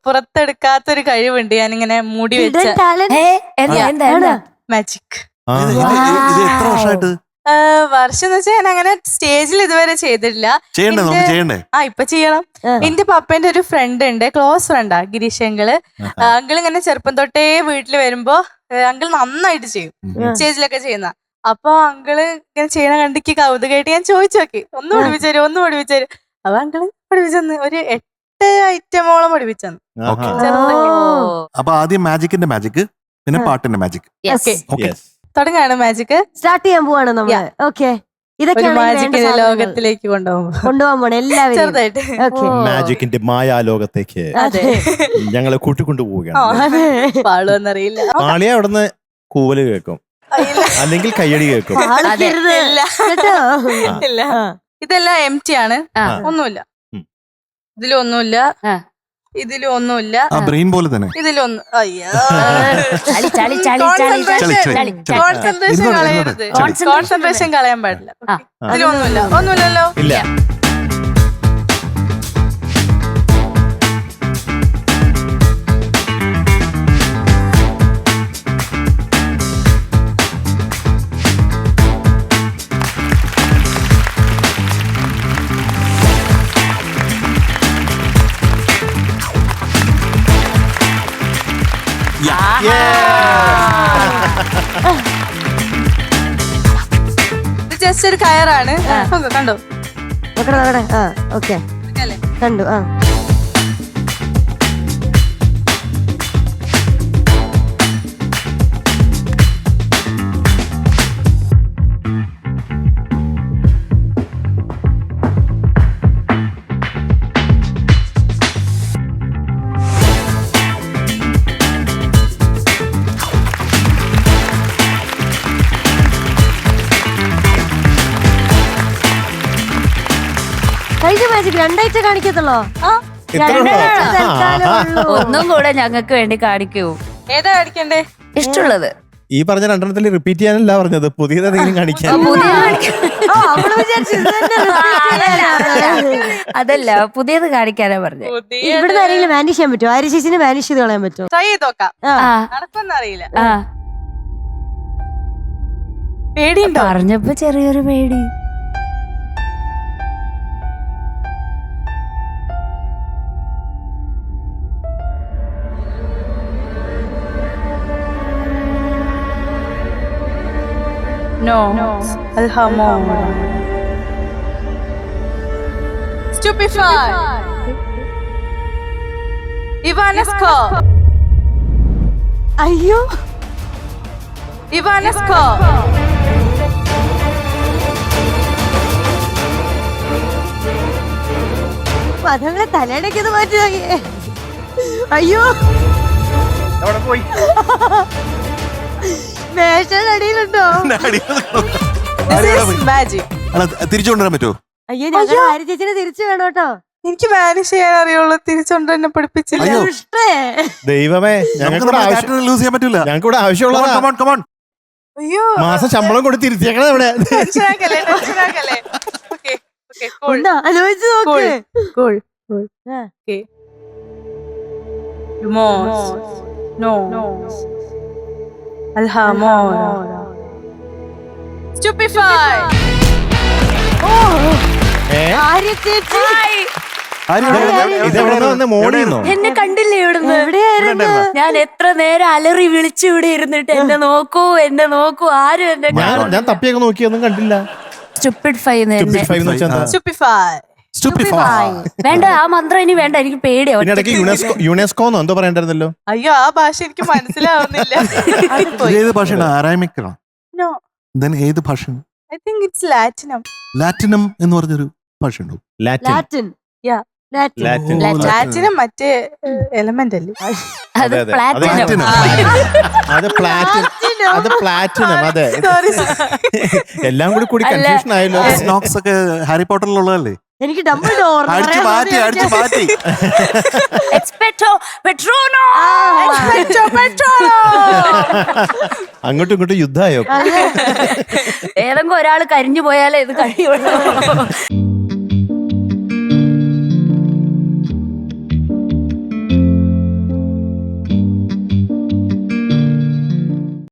പുറത്തെടുക്കാത്തൊരു കഴിവുണ്ട്. ഞാനിങ്ങനെ മൂടി വെച്ച മാജിക്. എത്ര വർഷമായിട്ട്? വർഷം എന്ന് വെച്ചാൽ ഞാൻ അങ്ങനെ സ്റ്റേജിൽ ഇതുവരെ ചെയ്തിട്ടില്ല. ഇപ്പൊ ചെയ്യണം. എന്റെ പപ്പന്റെ ഒരു ഫ്രണ്ട് ഉണ്ട്, ക്ലോസ് ഫ്രണ്ടാ, ഗിരീഷ് അങ്കിള്. അങ്കിൾ ഇങ്ങനെ ചെറുപ്പം തൊട്ടേ വീട്ടിൽ വരുമ്പോ അങ്കിൾ നന്നായിട്ട് ചെയ്യും, സ്റ്റേജിലൊക്കെ ചെയ്യുന്ന. അപ്പൊ അങ്കിള് ഇങ്ങനെ ചെയ്യണ കണ്ടിക്ക് കൗതുകമായിട്ട് ഞാൻ ചോദിച്ചു നോക്കി, ഒന്ന് പഠിപ്പിച്ചു. അപ്പൊ അങ്കിള് പഠിപ്പിച്ചെന്ന് ഒരു 8 ഐറ്റമോളം പഠിപ്പിച്ചെന്ന്. അപ്പൊ ആദ്യം മാജിക്കിന്റെ മാജിക്, പിന്നെ പാട്ടിന്റെ മാജിക്. തുടങ്ങാണ് മാജിക് സ്റ്റാർട്ട് ചെയ്യാൻ പോവാണ് നമ്മള്. ഓക്കെ, ഇതൊക്കെ ലോകത്തിലേക്ക് കൊണ്ടുപോകാൻ പോണേ എല്ലാവരും ചെറുതായിട്ട്. മാജിക്കിന്റെ മായാലോകത്തേക്ക് ഞങ്ങളെ കൂട്ടിക്കൊണ്ടുപോവുകയാണ്. പാടുവെന്നറിയില്ല. ആളിയെ അവിടുന്ന് കൂവല് കേൾക്കും, അല്ലെങ്കിൽ കയ്യടി കേൾക്കും. ഇതെല്ലാം എം ടി ആണ്, ഒന്നുമില്ല ഇതിലൊന്നുമില്ല, ഇതിലൊന്നുമില്ല. ബ്രെയിൻ പോലെ തന്നെ ഇതിലൊന്നും. അയ്യോ, കോൺസെൻട്രേഷൻ കളയാൻ പാടില്ല. ഒന്നുമില്ലല്ലോ. ഇല്ല. ഇത് ജസ്റ്റ് ഒരു കയറാണ്. കണ്ടോ? ഓക്കെ, കണ്ടു. മാജിക് 2 ഐറ്റം കാണിക്കത്തുള്ളോ? ഒന്നും കൂടെ ഞങ്ങൾക്ക് വേണ്ടി കാണിക്കൂ. ഏതാ കാണിക്കണ്ടേ? ഇഷ്ടമുള്ളത്. ഈ പറഞ്ഞ 2 റിപ്പീറ്റ് ചെയ്യാനല്ല പറഞ്ഞത്, പുതിയതെന്തെങ്കിലും കാണിക്കാൻ. അതല്ല, പുതിയത് കാണിക്കാനാ പറഞ്ഞത്. ഇവിടുന്ന് ആരെങ്കിലും മാനേജ് ചെയ്യാൻ പറ്റുമോ? ആര്യ ചേച്ചിനെ മാനേജ് ചെയ്ത് കളയാൻ പറ്റുമോ? ട്രൈ ചെയ്ത് നോക്കാം. നടക്കൊന്നറിയില്ല. പേടിയുണ്ടോ? പറഞ്ഞപ്പോ ചെറിയൊരു പേടി. No. Alhamon. Stupefy. Ivanesco. അയ്യോ, Ivanesco. പദങ്ങളെ തലയിടയ്ക്ക് ഇത് മാറ്റി. അയ്യോ, മേശടിയിലുണ്ടോ? തിരിച്ചുകൊണ്ടുവരാൻ പറ്റുമോ? അയ്യോ, ഞങ്ങൾ ആര്യ ചേച്ചിനെ തിരിച്ചു വേണം കേട്ടോ. എനിക്ക് മാനേജ് ചെയ്യാൻ അറിയുള്ളൂ, തിരിച്ചോണ്ട് എന്നെ പഠിപ്പിച്ചില്ല. ദൈവമേ, ലൂസ് ചെയ്യാൻ പറ്റൂല. ഞങ്ങൾക്ക് ഇവിടെ ആവശ്യമുള്ള അയ്യോ, മാസം ശമ്പളം കൊടുത്ത് തിരിച്ചേക്കണേ ഇവിടെ. ആലോചിച്ച് നോക്ക്. Alhamon. Stupefy. ആര്യ ചേച്ചി മോളിന്നോ? എന്നെ കണ്ടില്ലേ ഇവിടുന്ന്? എവിടെയായിരുന്നു? ഞാൻ എത്ര നേരം അലറി വിളിച്ചു ഇവിടെ ഇരുന്നിട്ട് എന്നെ നോക്കൂ ആരും എന്നെ. ഞാൻ തപ്പിയൊക്കെ നോക്കിയൊന്നും കണ്ടില്ല. Stupefy വേണ്ട, ആ മന്ത്രം ഇനി വേണ്ട, എനിക്ക് പേടിയാ. യുനെസ്കോ എന്തോ പറയണ്ടായിരുന്നല്ലോ. അയ്യോ, ആ ഭാഷ എനിക്ക് മനസ്സിലാവുന്നില്ല. ഏത് ഭാഷയാണ്? അരാമിക്കണോ? ഏത് ഭാഷ? I think it's Latinum. ലാറ്റിനം എന്ന് പറഞ്ഞൊരു ഭാഷ ഉണ്ടോ? ലാറ്റിൻ. ലാറ്റിനം മറ്റേ എലമെന്റ് അല്ലേ? അത് പ്ലാറ്റിനം. അത് പ്ലാറ്റിനം. അതെ, എല്ലാം കൂടി കൺഫ്യൂഷൻ ആയല്ലോ. സ്നോക്സ് ഒക്കെ ഹാരി പോട്ടറിലുള്ളതല്ലേ? എനിക്ക് ഡംബിൾഡോർ അടിച്ചു മാറ്റി. അങ്ങോട്ടും ഇങ്ങോട്ടും യുദ്ധമായോ? ഏതെങ്കിലും ഒരാൾ കരിഞ്ഞു പോയാലേ ഇത് കഴിയുള്ളൂ.